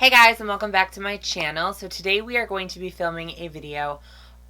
Hey guys, and welcome back to my channel. So today we are going to be filming a video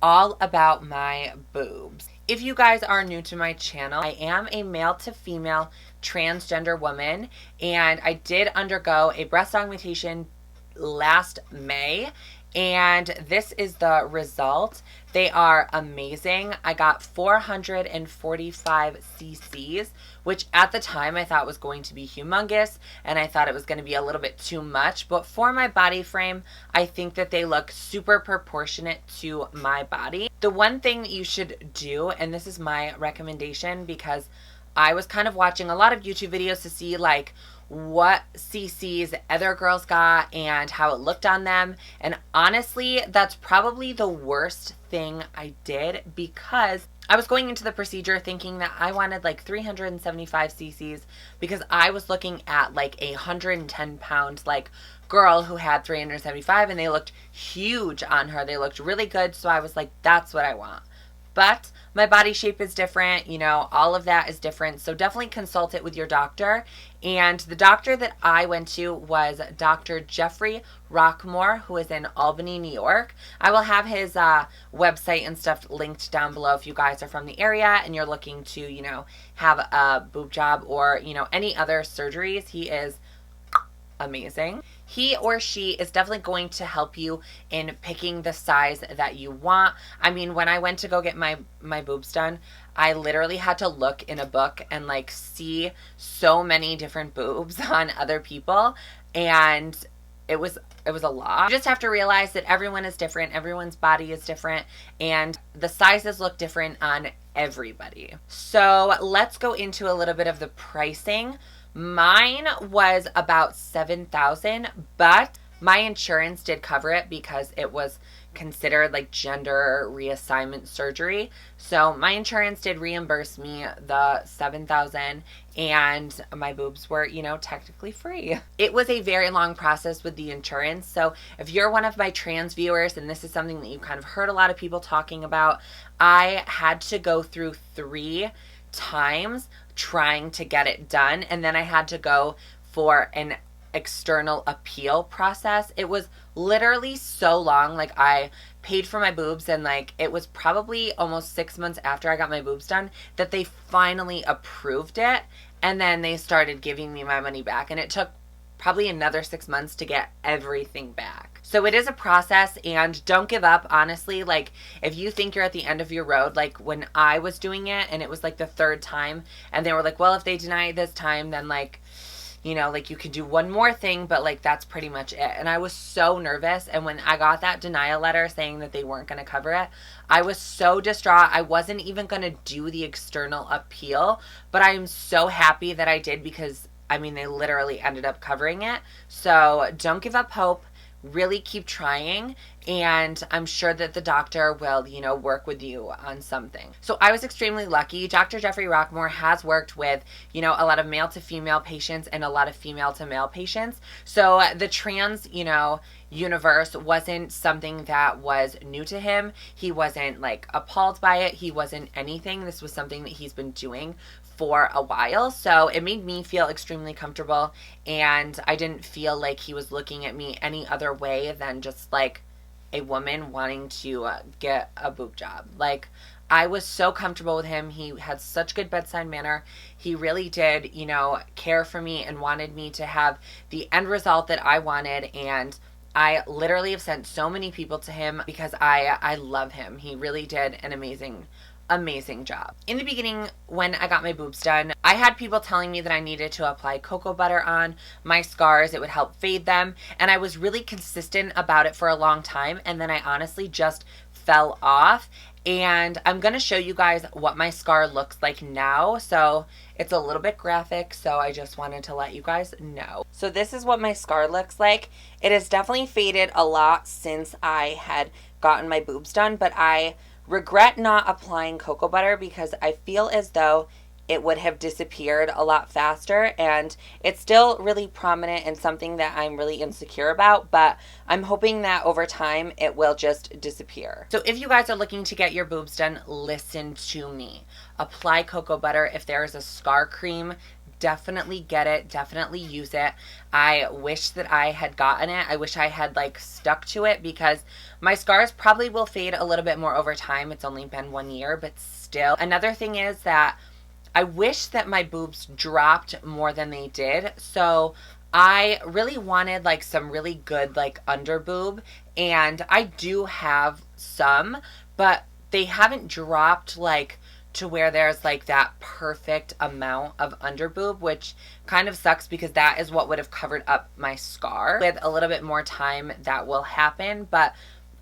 all about my boobs. If you guys are new to my channel, I am a male to female transgender woman, and I did undergo a breast augmentation last May, and this is the result. They are amazing. I got 445 cc's, which at the time I thought was going to be humongous, and I thought it was going to be a little bit too much, but for my body frame, I think that they look super proportionate to my body. The one thing that you should do, and this is my recommendation because I was kind of watching a lot of YouTube videos to see like what cc's other girls got and how it looked on them, and honestly that's probably the worst thing I did, because I was going into the procedure thinking that I wanted like 375 cc's because I was looking at like a 110-pound like girl who had 375, and they looked huge on her. They looked really good, so I was like, that's what I want. But my body shape is different, you know, all of that is different. So definitely consult it with your doctor. And the doctor that I went to was Dr. Jeffrey Rockmore, who is in Albany, New York. I will have his website and stuff linked down below if you guys are from the area and you're looking to, you know, have a boob job or, you know, any other surgeries. He is amazing. He or she is definitely going to help you in picking the size that you want. I mean, when I went to go get my boobs done, I literally had to look in a book and like see so many different boobs on other people, and it was a lot. You just have to realize that everyone is different, everyone's body is different, and the sizes look different on everybody. So let's go into a little bit of the pricing. Mine was about $7,000, but my insurance did cover it because it was considered like gender reassignment surgery. So my insurance did reimburse me the $7,000, and my boobs were, you know, technically free. It was a very long process with the insurance. So if you're one of my trans viewers and this is something that you kind of heard a lot of people talking about, I had to go through 3 times trying to get it done, and then I had to go for an external appeal process. It was literally so long. Like, I paid for my boobs, and like it was probably almost 6 months after I got my boobs done that they finally approved it, and then they started giving me my money back, and it took probably another 6 months to get everything back. So it is a process, and don't give up, honestly. Like, if you think you're at the end of your road, like when I was doing it and it was like the 3rd time, and they were like, well, if they deny it this time, then like, you know, like you could do one more thing, but like that's pretty much it. And I was so nervous, and when I got that denial letter saying that they weren't going to cover it, I was so distraught. I wasn't even going to do the external appeal, but I am so happy that I did, because I mean, they literally ended up covering it. So don't give up hope. Really keep trying, and I'm sure that the doctor will, you know, work with you on something. So I was extremely lucky. Dr. Jeffrey Rockmore has worked with, you know, a lot of male to female patients and a lot of female to male patients. So the trans, you know, universe wasn't something that was new to him. He wasn't like appalled by it. He wasn't anything. This was something that he's been doing for a while. So it made me feel extremely comfortable, and I didn't feel like he was looking at me any other way than just like a woman wanting to get a boob job. Like, I was so comfortable with him. He had such good bedside manner. He really did, you know, care for me and wanted me to have the end result that I wanted. And I literally have sent so many people to him because I love him. He really did an amazing job. In the beginning, when I got my boobs done, I had people telling me that I needed to apply cocoa butter on my scars. It would help fade them, and I was really consistent about it for a long time, and then I honestly just fell off. And I'm going to show you guys what my scar looks like now. So it's a little bit graphic, so I just wanted to let you guys know. So this is what my scar looks like. It has definitely faded a lot since I had gotten my boobs done, but I regret not applying cocoa butter because I feel as though it would have disappeared a lot faster, and it's still really prominent and something that I'm really insecure about, but I'm hoping that over time it will just disappear. So if you guys are looking to get your boobs done, listen to me. Apply cocoa butter. If there is a scar cream, definitely get it, definitely use it. I wish that I had gotten it. I wish I had like stuck to it, because my scars probably will fade a little bit more over time. It's only been 1 year, but still. Another thing is that I wish that my boobs dropped more than they did. So I really wanted like some really good like under boob, and I do have some, but they haven't dropped like to where there's like that perfect amount of under boob, which kind of sucks because that is what would have covered up my scar. With a little bit more time, that will happen, but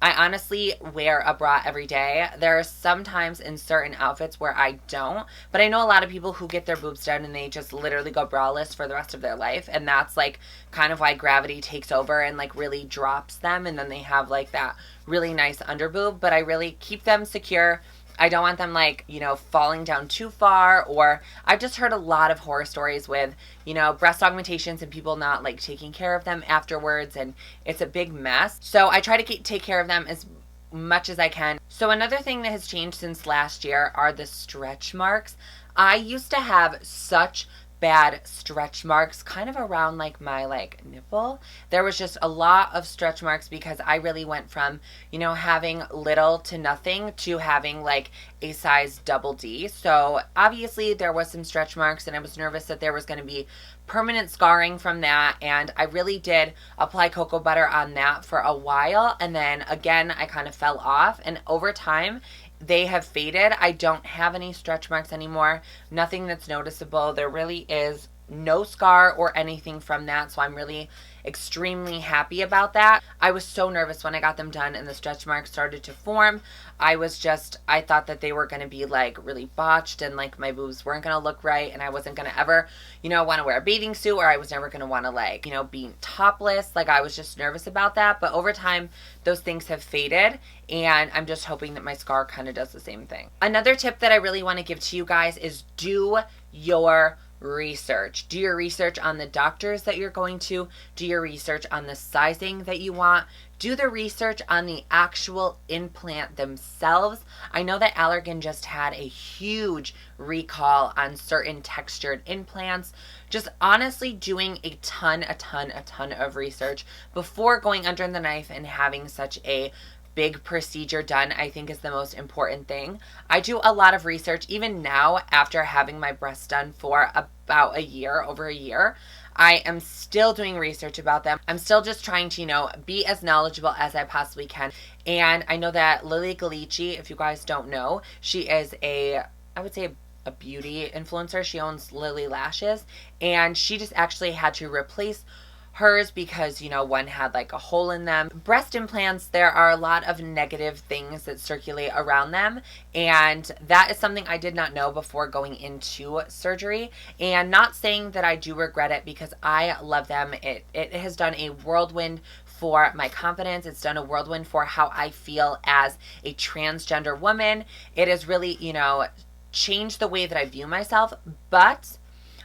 I honestly wear a bra every day. There are some times in certain outfits where I don't, but I know a lot of people who get their boobs done and they just literally go braless for the rest of their life, and that's like kind of why gravity takes over and like really drops them, and then they have like that really nice under boob. But I really keep them secure. I don't want them like, you know, falling down too far. Or I've just heard a lot of horror stories with, you know, breast augmentations and people not like taking care of them afterwards, and it's a big mess. So I try to take care of them as much as I can. So another thing that has changed since last year are the stretch marks. I used to have such bad stretch marks kind of around like my like nipple. There was just a lot of stretch marks because I really went from, you know, having little to nothing to having like a size double D. So obviously there was some stretch marks, and I was nervous that there was going to be permanent scarring from that, and I really did apply cocoa butter on that for a while, and then again I kind of fell off, and over time they have faded. I don't have any stretch marks anymore. Nothing that's noticeable. There really is no scar or anything from that. So I'm really extremely happy about that. I was so nervous when I got them done and the stretch marks started to form. I thought that they were going to be like really botched, and like my boobs weren't going to look right, and I wasn't going to ever, you know, want to wear a bathing suit, or I was never going to want to like, you know, be topless. Like I was just nervous about that. But over time, those things have faded, and I'm just hoping that my scar kind of does the same thing. Another tip that I really want to give to you guys is do your research. Do your research on the doctors that you're going to. Do your research on the sizing that you want. Do the research on the actual implant themselves. I know that Allergan just had a huge recall on certain textured implants. Just honestly doing a ton of research before going under the knife and having such a big procedure done, I think, is the most important thing. I do a lot of research even now after having my breasts done for about a year, over a year. I am still doing research about them. I'm still just trying to, you know, be as knowledgeable as I possibly can. And I know that Lily Galici, if you guys don't know, she is I would say a beauty influencer. She owns Lily Lashes, and she just actually had to replace hers because, you know, one had like a hole in them. Breast implants, there are a lot of negative things that circulate around them, and that is something I did not know before going into surgery. And not saying that I do regret it, because I love them. It has done a whirlwind for my confidence. It's done a whirlwind for how I feel as a transgender woman. It has really, you know, changed the way that I view myself. But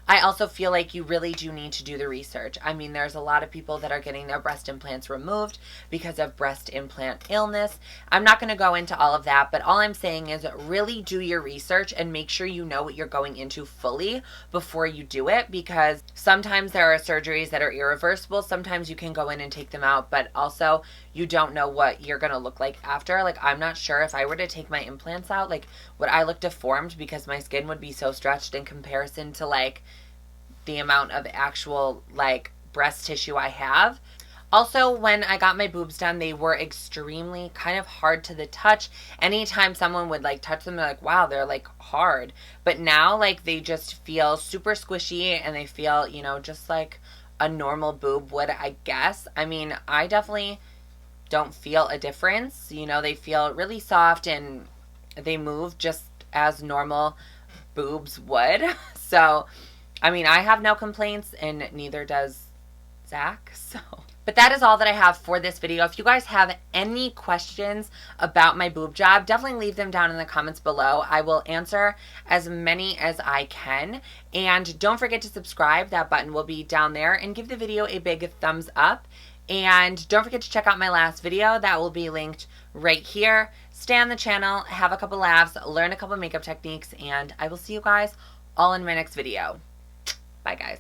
I also feel like you really do need to do the research. I mean, there's a lot of people that are getting their breast implants removed because of breast implant illness. I'm not going to go into all of that, but all I'm saying is really do your research and make sure you know what you're going into fully before you do it, because sometimes there are surgeries that are irreversible. Sometimes you can go in and take them out, but also you don't know what you're going to look like after. Like, I'm not sure if I were to take my implants out, like, would I look deformed because my skin would be so stretched in comparison to like the amount of actual like breast tissue I have. Also, when I got my boobs done, they were extremely kind of hard to the touch. Anytime someone would like touch them, they're like, wow, they're like hard. But now like they just feel super squishy, and they feel, you know, just like a normal boob would, I guess. I mean, I definitely don't feel a difference. You know, they feel really soft and they move just as normal boobs would. So I mean, I have no complaints, and neither does Zach. So, but that is all that I have for this video. If you guys have any questions about my boob job, definitely leave them down in the comments below. I will answer as many as I can. And don't forget to subscribe. That button will be down there. And give the video a big thumbs up. And don't forget to check out my last video. That will be linked right here. Stay on the channel, have a couple laughs, learn a couple makeup techniques, and I will see you guys all in my next video. Bye, guys.